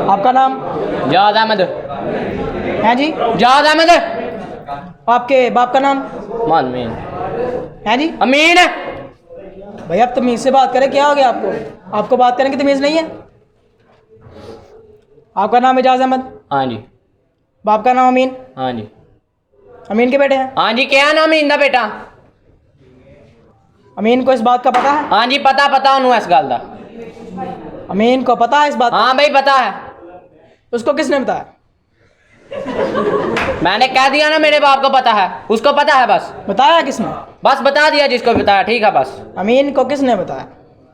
आपका नाम? जाद अहमद। हैं जी? जाद अहमद। आपके बाप का नाम? अमीन। हैं जी? अमीन। भाई आप तमीज़ से बात करें, क्या हो गया आपको? आपको बात करने की तमीज़ नहीं है? आपका नाम एजाज अहमद? हाँ जी। बाप का नाम अमीन? हाँ जी। अमीन के बेटे हैं? हाँ जी। क्या नाम अमीन दा बेटा? अमीन को इस बात का पता है? हाँ जी पता पता उन्होंने इस गल दा। अमीन को पता है इस बात? हाँ भाई पता है। उसको किसने बताया? मैंने कह दिया ना मेरे बाप को पता है, उसको पता है बस। बताया किसने? बस बता दिया जिसको बताया, ठीक है बस। अमीन को किसने बताया?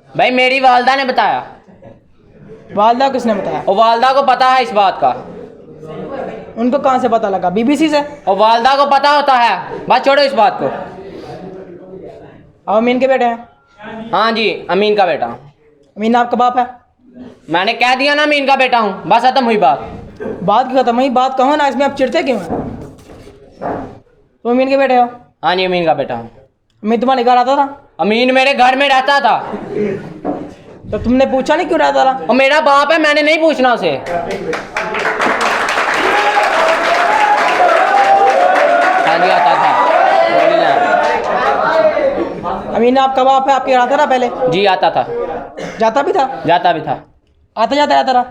भाई मेरी वालदा ने बताया। वालदा को किसने बताया? और वालदा को पता है इस बात का। उनको कहाँ से पता लगा? बीबीसी से? और वालदा को पता होता है, बस छोड़ो इस बात को। अब अमीन के बेटे हैं? हाँ जी अमीन का बेटा। अमीन आपका बाप है? मैंने कह दिया ना अमीन का बेटा हूँ, बस खत्म हुई बात। बात की खत्म हुई, बात कहो ना, इसमें आप चिढ़ते क्यों हैं? तुम अमीन के बेटे हो? हाँ जी अमीन का बेटा हूँ। अमीन तुम्हारे घर आता था? अमीन मेरे घर में रहता था। तो तुमने पूछा नहीं क्यों रहता था? और मेरा बाप है, मैंने नहीं पूछना उसे। हाँ जी आता था। अमीन आपका बाप है, आपके घर आता था पहले? जी आता था। जाता भी था? जाता भी था। आता जाता रहता था?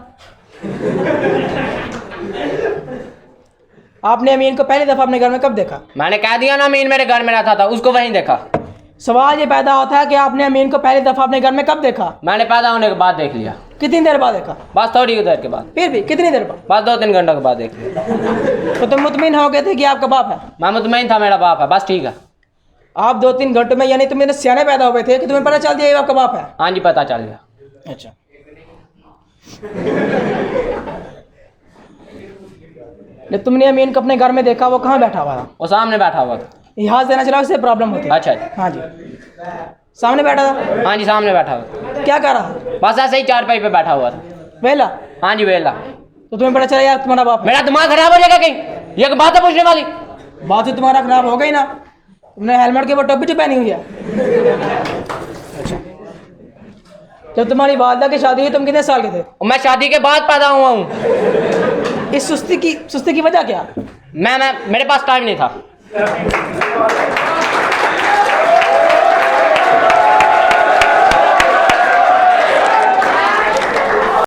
आपने अमीन को पहली दफा अपने घर में कब देखा? मैंने कह दिया ना अमीन मेरे घर में रहता था, उसको वहीं देखा। सवाल ये पैदा होता है कि आपने अमीन को पहली दफा अपने घर में कब देखा? मैंने पैदा होने के बाद देख लिया। कितनी देर बाद देखा? बस थोड़ी देर के बाद। फिर भी कितनी देर बाद? बस 2-3 घंटों के बाद देख लिया। तो तुम मुतमिन हो गए थे कि आपका बाप है? मैं मुतमईन था मेरा बाप है, बस ठीक है। आप 2-3 घंटों में, यानी तुम मेरे सियाने पैदा हुए थे कि तुम्हें पता चल दिया ये आपका बाप है? हाँ जी पता चल गया। अच्छा। जब तुमने अमीन को अपने घर में देखा, वो कहाँ बैठा हुआ था? वो सामने बैठा हुआ था। लिहाज देना चला, उससे प्रॉब्लम होती है। अच्छा। हाँ जी। सामने बैठा था? हाँ जी सामने बैठा हुआ था। क्या कर रहा था? बस ऐसे ही चारपाई पे बैठा हुआ था। वेला? हाँ जी वेला। तो तुम्हें पता चला यार तुम्हारा बाप है? मेरा दिमाग खराब हो जाएगा कहीं, ये एक बात है पूछने वाली। बात तो तुम्हारा खराब हो गई ना, तुमने हेलमेट के ऊपर टोपी जो पहनी हुई है। अच्छा। जब तुम्हारी वालदा की शादी हुई तुम कितने साल के थे? और मैं शादी के बाद पैदा हुआ हूँ। इस सुस्ती की वजह क्या? मैं मेरे पास टाइम नहीं था।